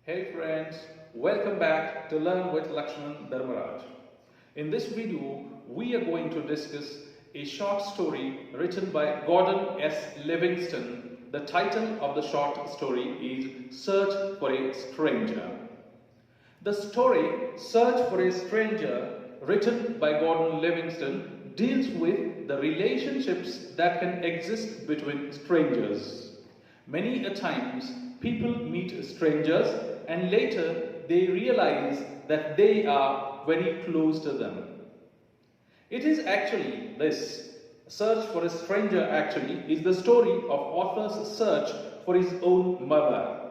Hey friends, welcome back to Learn with Lakshman Dharmaraj. In this video, we are going to discuss a short story written by Gordon S Livingston. The title of the short story is Search for a Stranger. The story Search for a Stranger, written by Gordon Livingston, deals with the relationships that can exist between strangers. Many a times, people meet strangers and later they realize that they are very close to them. It is actually this. Search for a Stranger actually is the story of author's search for his own mother.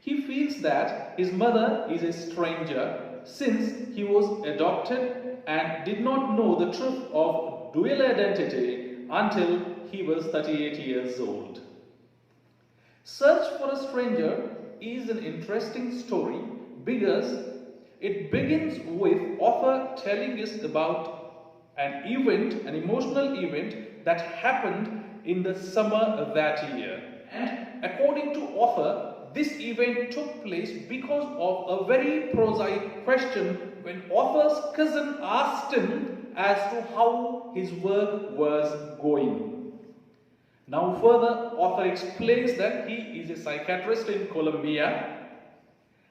He feels that his mother is a stranger since he was adopted and did not know the truth of dual identity until he was 38 years old. Search for a Stranger is an interesting story because it begins with author telling us about an emotional event that happened in the summer of that year. And according to author, this event took place because of a very prosaic question when author's cousin asked him as to how his work was going. Now further, author explains that he is a psychiatrist in Colombia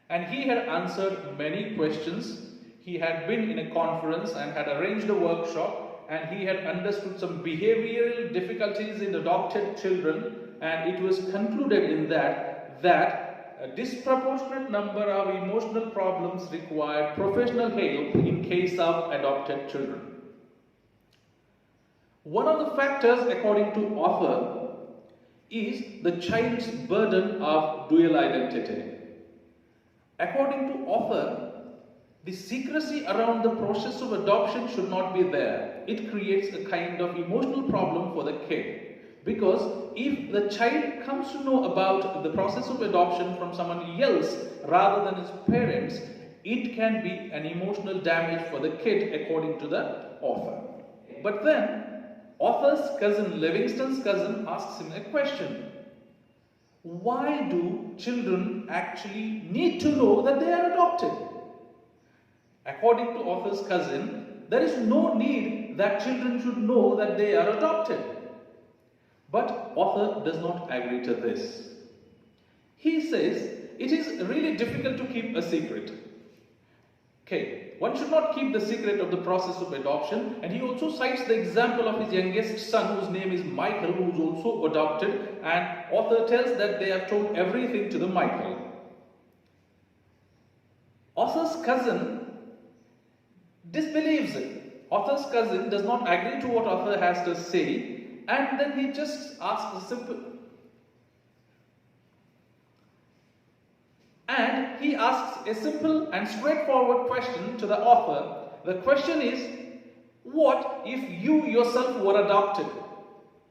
and he had answered many questions. He had been in a conference and had arranged a workshop, and he had understood some behavioral difficulties in adopted children, and it was concluded in that a disproportionate number of emotional problems required professional help in case of adopted children. One of the factors, according to author, is the child's burden of dual identity. According to author, the secrecy around the process of adoption should not be there. It creates a kind of emotional problem for the kid. Because if the child comes to know about the process of adoption from someone else rather than his parents, it can be an emotional damage for the kid, according to the author. But then, author's cousin, Livingston's cousin, asks him a question. Why do children actually need to know that they are adopted? According to author's cousin, there is no need that children should know that they are adopted. But author does not agree to this. He says it is really difficult to keep a secret. Okay, one should not keep the secret of the process of adoption, and he also cites the example of his youngest son, whose name is Michael, who is also adopted, and author tells that they have told everything to the Michael. Author's cousin disbelieves it. Author's cousin does not agree to what author has to say, and then he just asks a simple and straightforward question to the author. The question is, what if you yourself were adopted?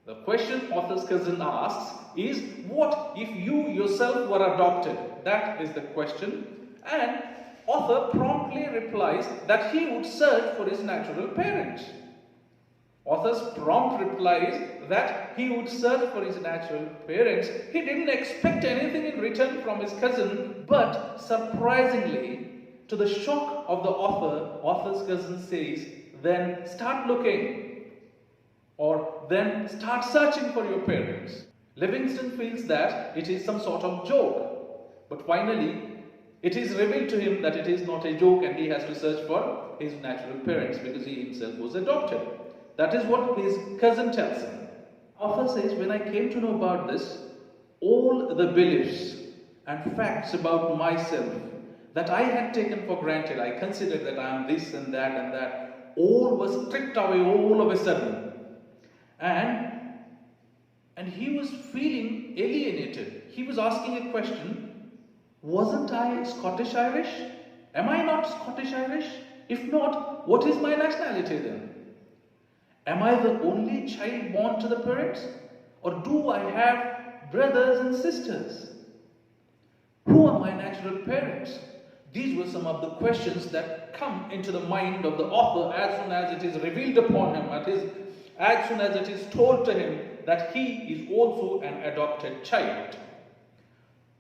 The question author's cousin asks is, what if you yourself were adopted? That is the question. And author promptly replies that he would search for his natural parents. Author's prompt replies that he would search for his natural parents. He didn't expect anything in return from his cousin, but surprisingly, to the shock of the author's cousin says, then start looking, or then start searching for your parents. Livingston feels that it is some sort of joke, but finally, it is revealed to him that it is not a joke and he has to search for his natural parents because he himself was adopted. That is what his cousin tells him. Author says, when I came to know about this, all the beliefs and facts about myself that I had taken for granted, I considered that I am this and that, all was stripped away all of a sudden. And he was feeling alienated. He was asking a question, wasn't I Scottish Irish? Am I not Scottish Irish? If not, what is my nationality then? Am I the only child born to the parents? Or do I have brothers and sisters? Who are my natural parents? These were some of the questions that come into the mind of the author as soon as it is revealed upon him, as soon as it is told to him that he is also an adopted child.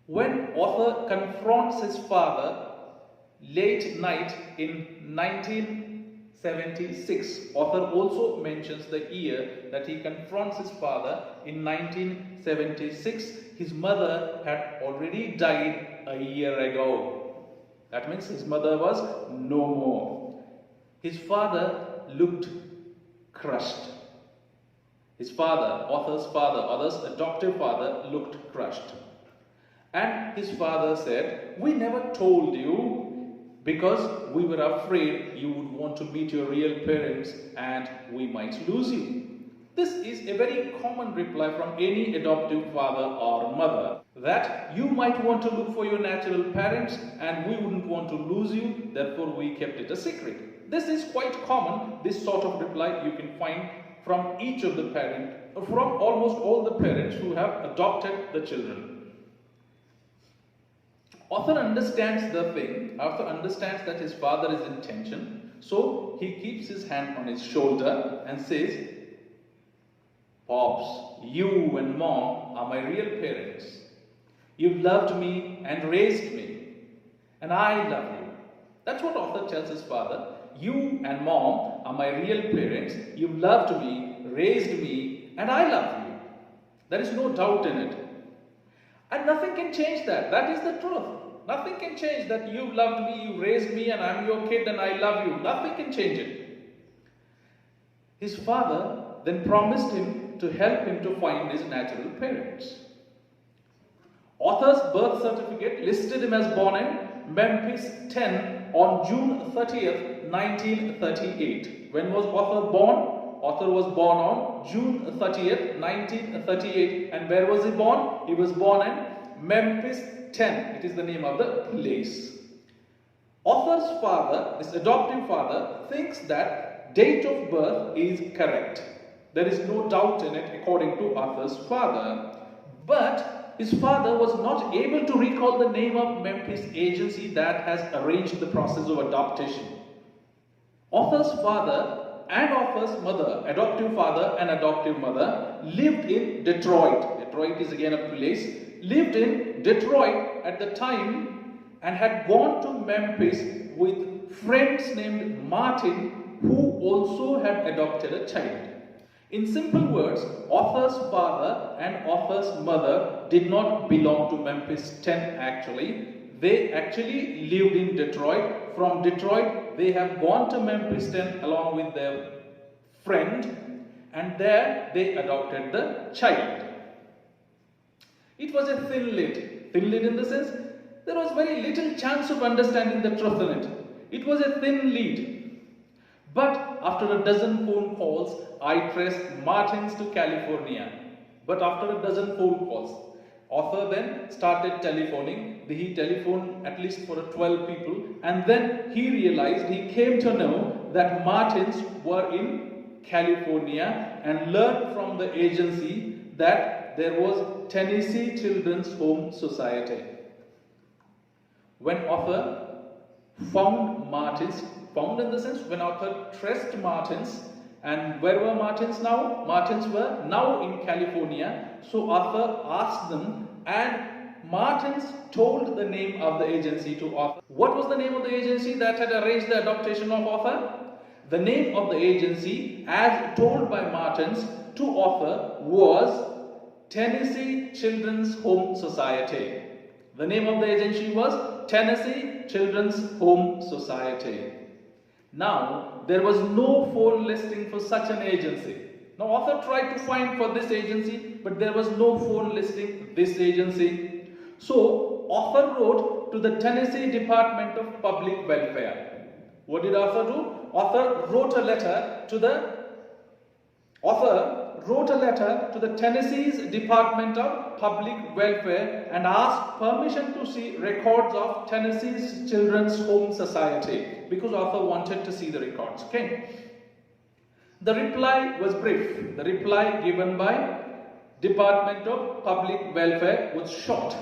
When author confronts his father late night in 1976, author also mentions the year that he confronts his father in 1976. His mother had already died a year ago. That means his mother was no more. His father looked crushed. His father, author's adoptive father, looked crushed. And his father said, "We never told you because we were afraid you would want to meet your real parents and we might lose you." This is a very common reply from any adoptive father or mother, that you might want to look for your natural parents and we wouldn't want to lose you, therefore we kept it a secret. This is quite common. This sort of reply you can find from each of the parents, from almost all the parents who have adopted the children. Author understands that his father is in tension, so he keeps his hand on his shoulder and says, "Pops, you and Mom are my real parents. You've loved me and raised me, and I love you." That's what author tells his father. "You and Mom are my real parents. You've loved me, raised me, and I love you." There is no doubt in it. And nothing can change that. That is the truth. Nothing can change that you loved me, you raised me, and I'm your kid and I love you. Nothing can change it. His father then promised him to help him to find his natural parents. Author's birth certificate listed him as born in Memphis 10 on June 30th, 1938. When was author born? Author was born on June 30th, 1938. And where was he born? He was born in Memphis 10. It is the name of the place. Author's father, this adoptive father, thinks that date of birth is correct. There is no doubt in it according to Author's father. But his father was not able to recall the name of Memphis agency that has arranged the process of adoption. Author's father and author's mother, adoptive father and adoptive mother, lived in Detroit. Detroit is again a place. Lived in Detroit at the time and had gone to Memphis with friends named Martin, who also had adopted a child. In simple words, author's father and author's mother did not belong to Memphis 10 actually. They actually lived in Detroit. From Detroit, they have gone to Memphis 10 along with their friend, and there they adopted the child. It was a thin lid. Thin lid in the sense, there was very little chance of understanding the truth in it. It was a thin lead. But after a dozen phone calls, I traced Martins to California. But after a dozen phone calls, author then started telephoning. He telephoned at least for 12 people, and then he realized, he came to know that Martins were in California, and learned from the agency that there was Tennessee Children's Home Society. When author found Martins, found in the sense when author traced Martins, and where were Martins now? Martins were now in California. So author asked them, and Martins told the name of the agency to author. What was the name of the agency that had arranged the adoption of author? The name of the agency, as told by Martins to author, was Tennessee Children's Home Society. The name of the agency was Tennessee Children's Home Society. Now, there was no phone listing for such an agency. Now, author tried to find for this agency, but there was no phone listing this agency. So, author wrote to the Tennessee Department of Public Welfare. What did author do? Author wrote a letter to the Tennessee's Department of Public Welfare and asked permission to see records of Tennessee's Children's Home Society, because author wanted to see the records. Okay. The reply was brief. The reply given by Department of Public Welfare was short,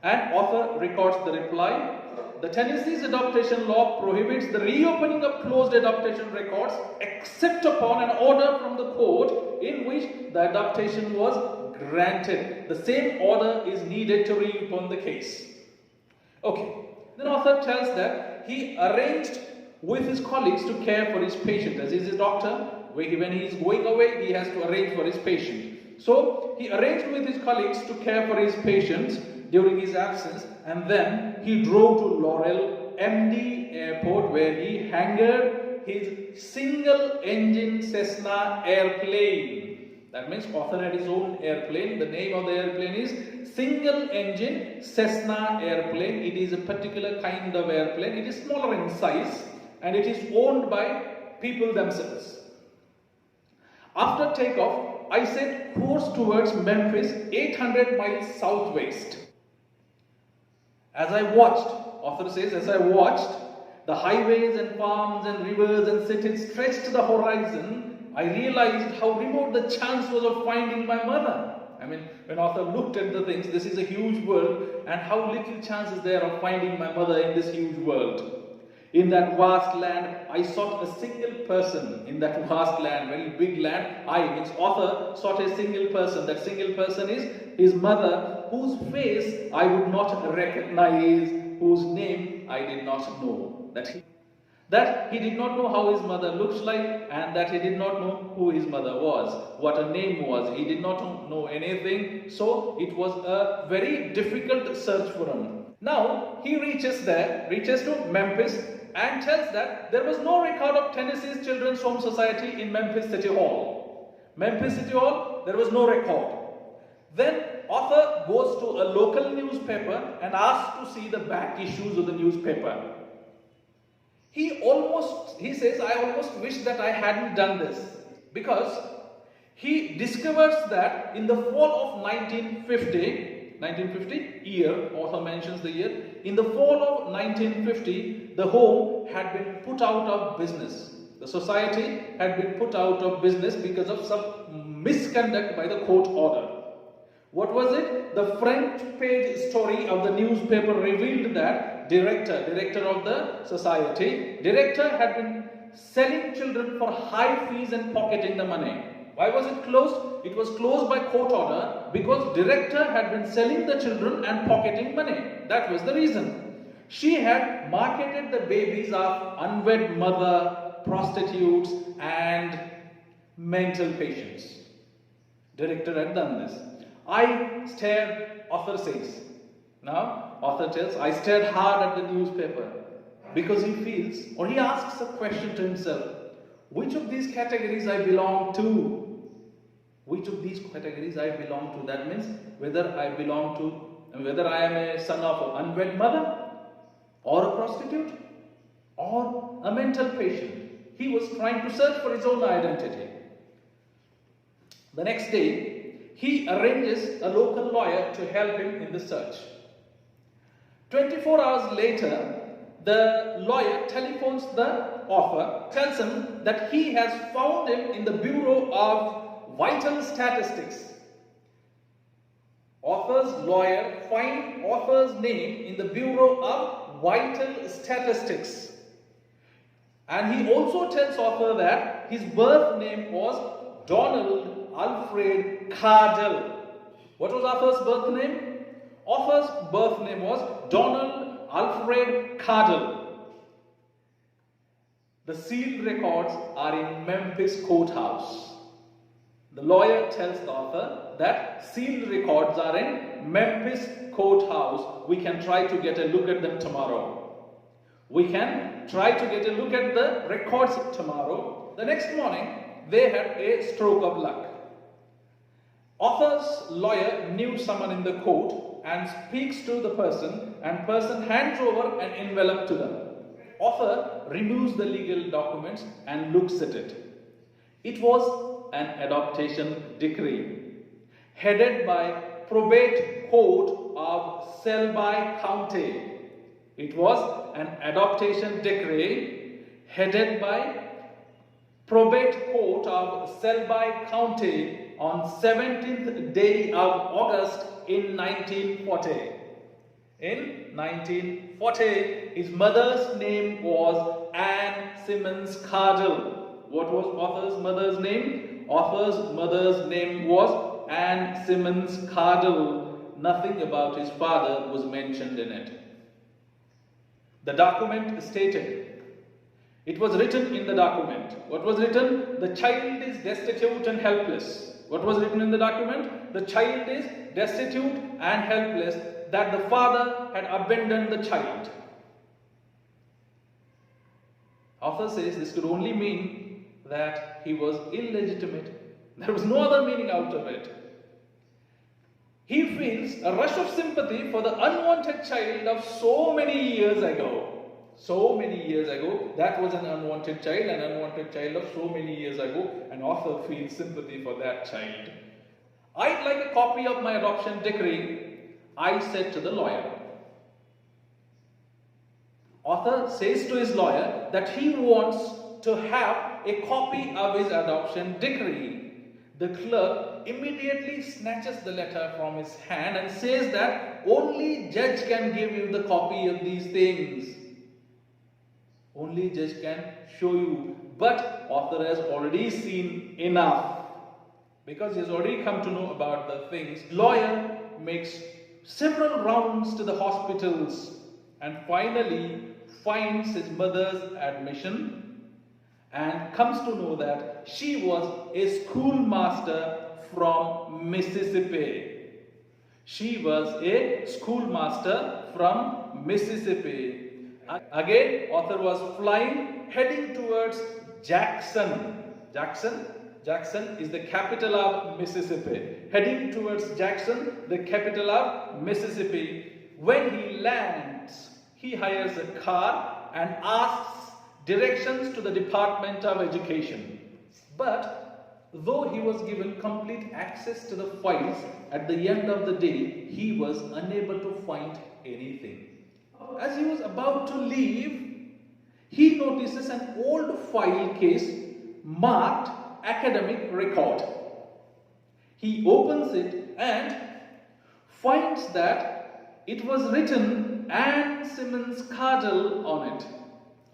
and author records the reply. The Tennessee's adoption law prohibits the reopening of closed adoption records except upon an order from the court in which the adoption was granted. The same order is needed to reopen the case. Okay. Then author tells that he arranged with his colleagues to care for his patient. As he is a doctor, when he is going away, he has to arrange for his patient. So he arranged with his colleagues to care for his patients during his absence, and then he drove to Laurel MD Airport, where he hangared his single-engine Cessna airplane. That means author had his own airplane. The name of the airplane is single-engine Cessna airplane. It is a particular kind of airplane. It is smaller in size and it is owned by people themselves. After takeoff, I set course towards Memphis, 800 miles southwest. As I watched, author says, as I watched, the highways and farms and rivers and cities stretched to the horizon, I realized how remote the chance was of finding my mother. I mean, when author looked at the things, this is a huge world, and how little chance is there of finding my mother in this huge world. In that vast land, I sought a single person. In that vast land, very big land, I, means author, sought a single person. That single person is his mother, whose face I would not recognize, whose name I did not know. That he did not know how his mother looks like, and that he did not know who his mother was, what her name was. He did not know anything, so it was a very difficult search for him. Now he reaches to Memphis, and tells that there was no record of Tennessee's Children's Home Society in Memphis City Hall. Memphis City Hall, there was no record. Then author goes to a local newspaper and asks to see the back issues of the newspaper. He says, I almost wish that I hadn't done this, because he discovers that in the fall of 1950 year, author mentions the year, in the fall of 1950, the home had been put out of business. The society had been put out of business because of some misconduct by the court order. What was it? The front page story of the newspaper revealed that director of the society, director had been selling children for high fees and pocketing the money. Why was it closed? It was closed by court order because director had been selling the children and pocketing money. That was the reason. She had marketed the babies of unwed mother, prostitutes, and mental patients. Director had done this. I stared, author says. Now, author tells, I stared hard at the newspaper because he feels, or he asks a question to himself, which of these categories I belong to? Which of these categories I belong to? That means whether I am a son of an unwed mother, or a prostitute, or a mental patient. He was trying to search for his own identity. The next day, he arranges a local lawyer to help him in the search. 24 hours later, the lawyer telephones the author, tells him that he has found him in the Bureau of Vital Statistics. Author's lawyer finds author's name in the Bureau of Vital Statistics. And he also tells author that his birth name was Donald Alfred Cardell. What was author's birth name? Author's birth name was Donald Alfred Cardell. The sealed records are in Memphis courthouse. The lawyer tells the author that sealed records are in Memphis courthouse. We can try to get a look at them tomorrow. We can try to get a look at the records tomorrow. The next morning, they had a stroke of luck. Author's lawyer knew someone in the court and speaks to the person, and person hands over an envelope to them. Author removes the legal documents and looks at it. It was an adoption decree headed by Probate Court of Shelby County. It was an adoption decree headed by Probate Court of Shelby County on 17th day of August in 1940. In 1940, his mother's name was Anne Simmons Cardell. What was author's mother's name? Author's mother's name was Anne Simmons Cardle, nothing about his father was mentioned in it. The document stated, it was written in the document. What was written? The child is destitute and helpless. What was written in the document? The child is destitute and helpless, that the father had abandoned the child. Author says this could only mean that he was illegitimate. There was no other meaning out of it. He feels a rush of sympathy for the unwanted child of so many years ago. So many years ago, that was an unwanted child of so many years ago, and author feels sympathy for that child. I'd like a copy of my adoption decree, I said to the lawyer. Author says to his lawyer that he wants to have a copy of his adoption decree. The clerk immediately snatches the letter from his hand and says that only judge can give you the copy of these things. Only judge can show you. But author has already seen enough, because he has already come to know about the things. Lawyer makes several rounds to the hospitals and finally finds his mother's admission and comes to know that she was a schoolmaster from Mississippi. She was a schoolmaster from Mississippi. Again, author was flying, heading towards Jackson. Jackson is the capital of Mississippi. Heading towards Jackson, the capital of Mississippi. When he lands, he hires a car and asks directions to the Department of Education. But though he was given complete access to the files, at the end of the day, he was unable to find anything. As he was about to leave, he notices an old file case marked academic record. He opens it and finds that it was written Anne Simmons Cardle on it.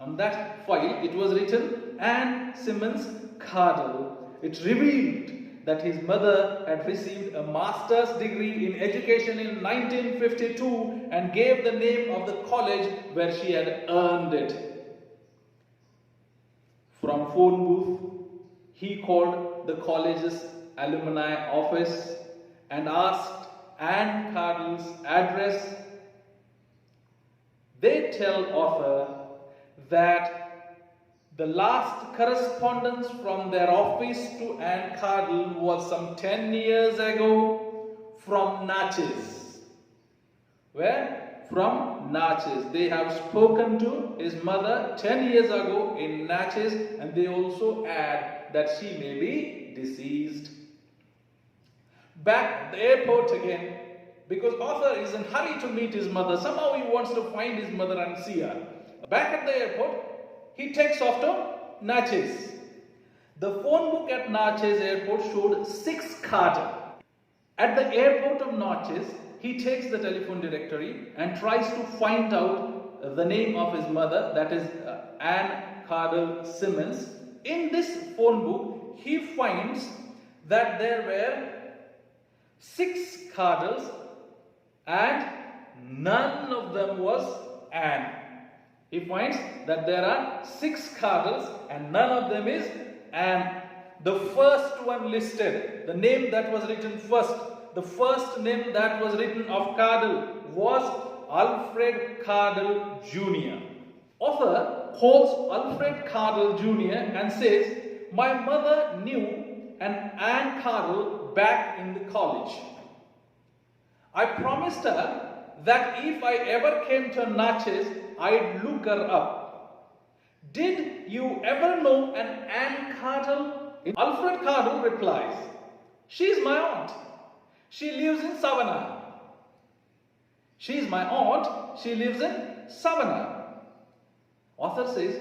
On that file, it was written Anne Simmons Cardle. It revealed that his mother had received a master's degree in education in 1952 and gave the name of the college where she had earned it. From phone booth, he called the college's alumni office and asked Anne Cardle's address. They tell author that the last correspondence from their office to Anne Cardle was some 10 years ago from Natchez. Where? From Natchez. They have spoken to his mother 10 years ago in Natchez, and they also add that she may be deceased. Back at the airport again, because author is in a hurry to meet his mother. Somehow he wants to find his mother and see her. Back at the airport, he takes off to Natchez. The phone book at Natchez airport showed 6 Carter. At the airport of Natchez, he takes the telephone directory and tries to find out the name of his mother, that is Anne Cardle Simmons. In this phone book, he finds that there were 6 Cardles and none of them was Anne. He finds that there are 6 Cardles and none of them is Anne. The first one listed, the name that was written first, the first name that was written of Cardle was Alfred Cardle Jr. Author calls Alfred Cardle Jr. and says, my mother knew an Anne Cardle back in the college. I promised her that if I ever came to Natchez, I'd look her up. Did you ever know an Anne Cardle? Alfred Cardle replies, she's my aunt. She lives in Savannah. She's my aunt. She lives in Savannah. Author says,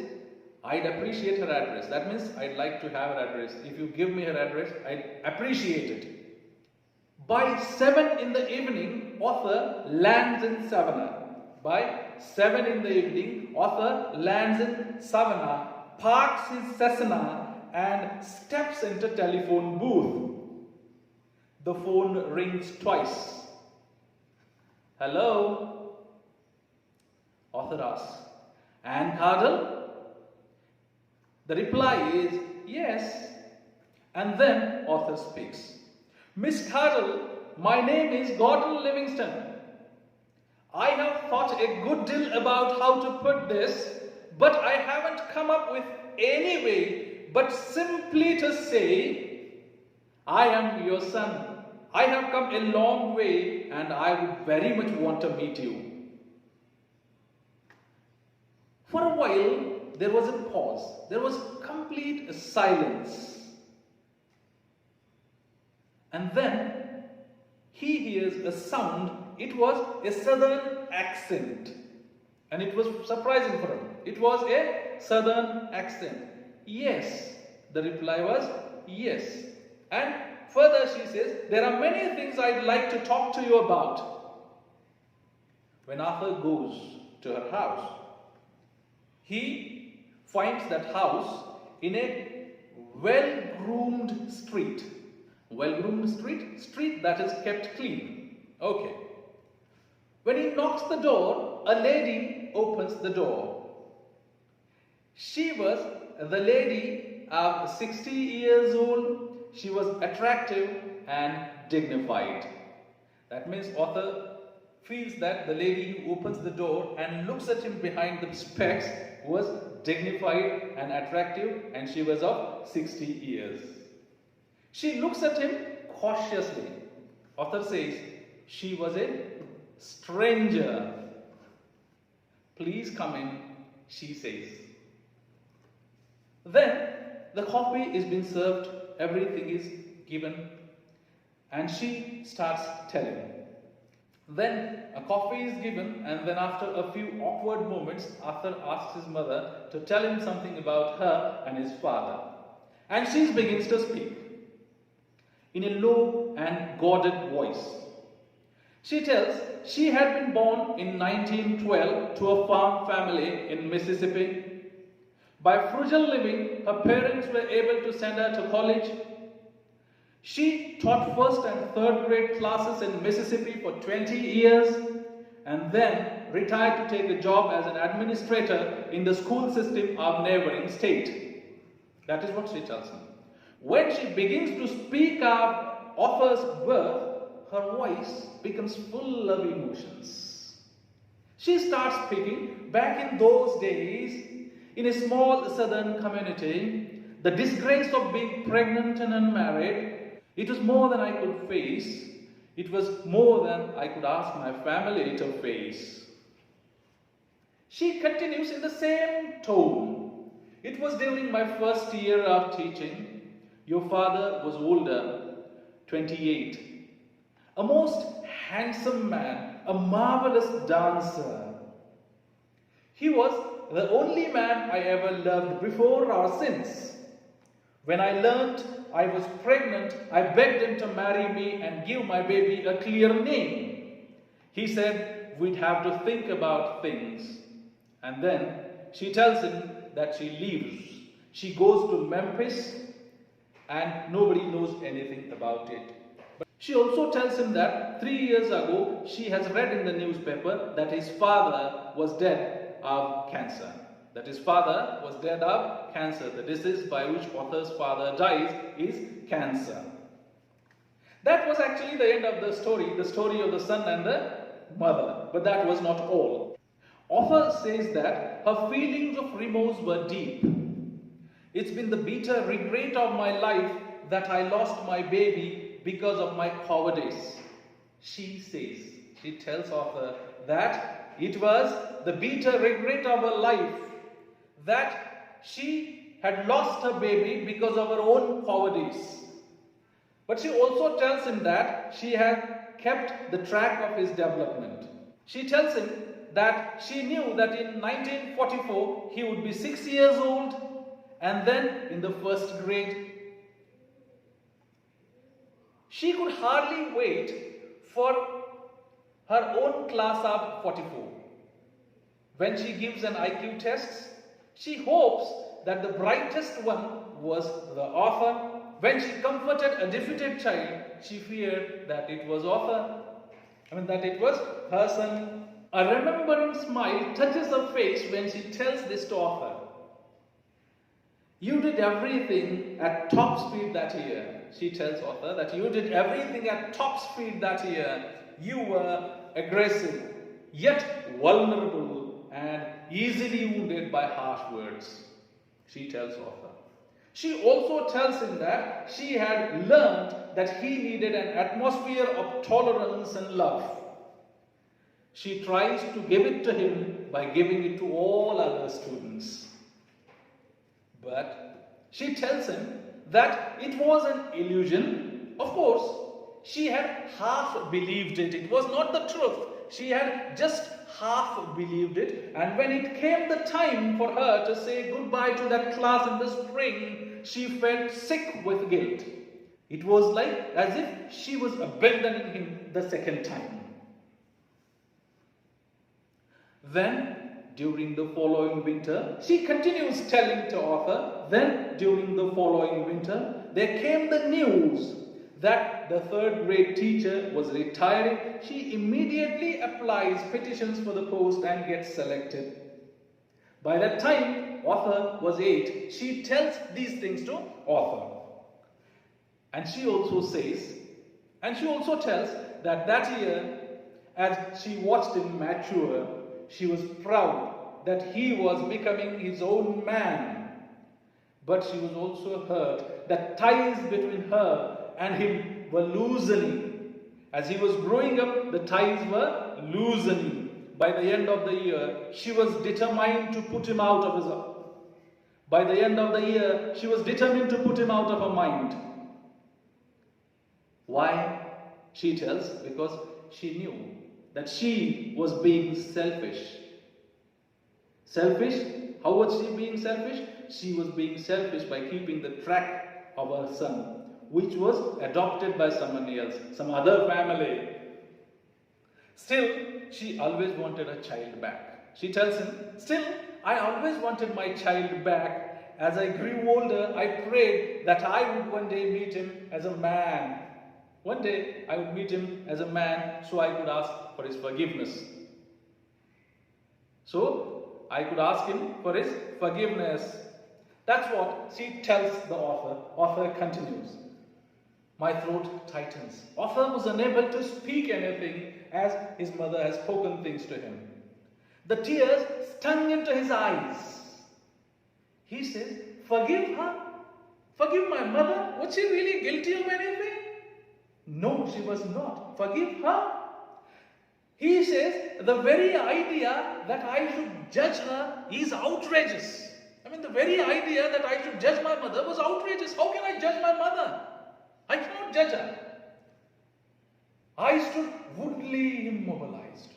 I'd appreciate her address. That means I'd like to have her address. If you give me her address, I'd appreciate it. By 7 in the evening, author lands in Savannah. By 7 in the evening, author lands in Savannah, parks his Cessna and steps into telephone booth. The phone rings twice. Hello? Author asks, Anne Cardle? The reply is yes. And then author speaks. Miss Cardle, my name is Gordon Livingston. I have thought a good deal about how to put this, but I haven't come up with any way but simply to say, I am your son. I have come a long way and I would very much want to meet you. For a while, there was a pause. There was complete silence. And then he hears a sound. It was a southern accent. And it was surprising for him. It was a southern accent. Yes. The reply was yes. And further she says, there are many things I'd like to talk to you about. When Arthur goes to her house, he finds that house in a well-groomed street. Well-groomed street? Street that is kept clean. Okay. When he knocks the door, a lady opens the door. She was the lady of 60 years old. She was attractive and dignified. That means author feels that the lady who opens the door and looks at him behind the specs was dignified and attractive, and she was of 60 years. She looks at him cautiously. Author says she was a stranger. Please come in, she says. Then the coffee is being served, everything is given, and she starts telling. Then a coffee is given, and then after a few awkward moments, Arthur asks his mother to tell him something about her and his father. And she begins to speak in a low and guarded voice. She tells she had been born in 1912 to a farm family in Mississippi. By frugal living, her parents were able to send her to college. She taught first and third grade classes in Mississippi for 20 years and then retired to take a job as an administrator in the school system of neighboring state. That is what she tells him. When she begins to speak of Arthur's birth, her voice becomes full of emotions. She starts speaking back in those days in a small southern community, the disgrace of being pregnant and unmarried. It was more than I could face. It was more than I could ask my family to face. She continues in the same tone. It was during my first year of teaching. Your father was older, 28. A most handsome man, a marvelous dancer. He was the only man I ever loved before or since. When I learnt I was pregnant, I begged him to marry me and give my baby a clear name. He said we'd have to think about things. And then she tells him that she leaves. She goes to Memphis and nobody knows anything about it. But she also tells him that 3 years ago she has read in the newspaper that his father was dead of cancer. That his father was dead of cancer. The disease by which Arthur's father dies is cancer. That was actually the end of the story of the son and the mother. But that was not all. Arthur says that her feelings of remorse were deep. It's been the bitter regret of my life that I lost my baby because of my cowardice. She says, she tells Arthur that it was the bitter regret of her life that she had lost her baby because of her own cowardice. But she also tells him that she had kept the track of his development. She tells him that she knew that in 1944 he would be 6 years old and then in the first grade. She could hardly wait for her own class of 44. When she gives an IQ test, she hopes that the brightest one was the author when she comforted a defeated child, she feared that it was that it was her son. A remembering smile touches her face when she tells this to Arthur. You did everything at top speed that year. She tells Arthur that you did everything at top speed that year. You were aggressive, yet vulnerable and easily wounded by harsh words. She tells Arthur. She also tells him that she had learned that he needed an atmosphere of tolerance and love. She tries to give it to him by giving it to all other students. But she tells him that it was an illusion. Of course, she had half believed it. It was not the truth. She had just half believed it. And when it came the time for her to say goodbye to that class in the spring, she felt sick with guilt. It was like as if she was abandoning him the second time. Then, during the following winter, she continues telling to Arthur, then during the following winter, there came the news that the third grade teacher was retiring. She immediately applies petitions for the post and gets selected. By that time, Arthur was 8. She tells these things to Arthur. And she also tells that year, as she watched him mature, she was proud that he was becoming his own man. But she was also hurt that ties between her and him were loosening. As he was growing up, the ties were loosening. By the end of the year, she was determined to put him out of her mind. Why? She tells, because she knew that she was being selfish. Selfish? How was she being selfish? She was being selfish by keeping the track of her son, which was adopted by someone else, some other family. Still, she always wanted her child back. She tells him, still, I always wanted my child back. As I grew older, I prayed that I would one day meet him as a man. One day, I would meet him as a man so I could ask for his forgiveness. So, I could ask him for his forgiveness. That's what she tells the author. Author continues. My throat tightens. Author was unable to speak anything as his mother has spoken things to him. The tears stung into his eyes. He says, forgive her? Forgive my mother? Was she really guilty of anything? No, she was not. Forgive her? He says, the very idea that I should judge her is outrageous. The very idea that I should judge my mother was outrageous. How can I judge my mother? I cannot judge her. I stood woundily immobilized.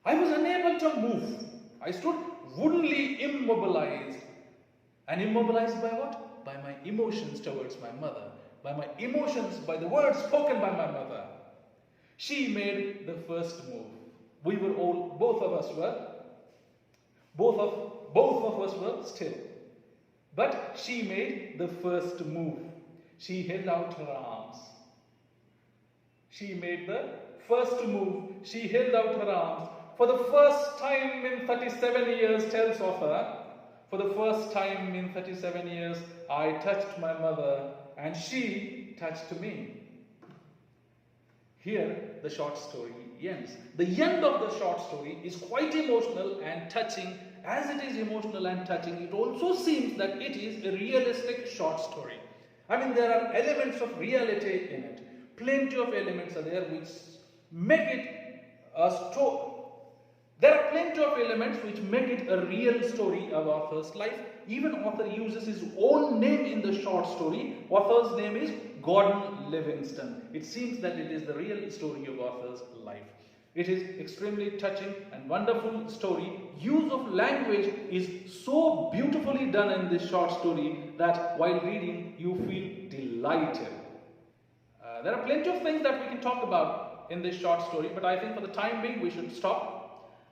I was unable to move. I stood woundily immobilized. And immobilized by what? By my emotions towards my mother. By my emotions, by the words spoken by my mother. She made the first move. Both of us were still. But she made the first move. She held out her arms. She made the first move. She held out her arms. For the first time in 37 years, tells Arthur, for the first time in 37 years, I touched my mother and she touched me. Here, the short story ends. The end of the short story is quite emotional and touching. As it is emotional and touching, it also seems that it is a realistic short story. There are elements of reality in it. Plenty of elements are there which make it a story. There are plenty of elements which make it a real story of Arthur's life. Even author uses his own name in the short story. Author's name is Gordon Livingston. It seems that it is the real story of Arthur's life. It is extremely touching and wonderful story. Use of language is so beautifully done in this short story that while reading you feel delighted. There are plenty of things that we can talk about in this short story, but I think for the time being we should stop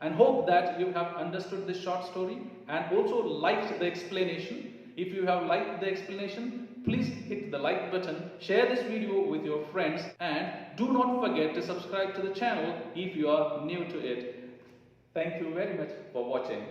and hope that you have understood this short story and also liked the explanation. If you have liked the explanation, please hit the like button, share this video with your friends, and do not forget to subscribe to the channel if you are new to it. Thank you very much for watching.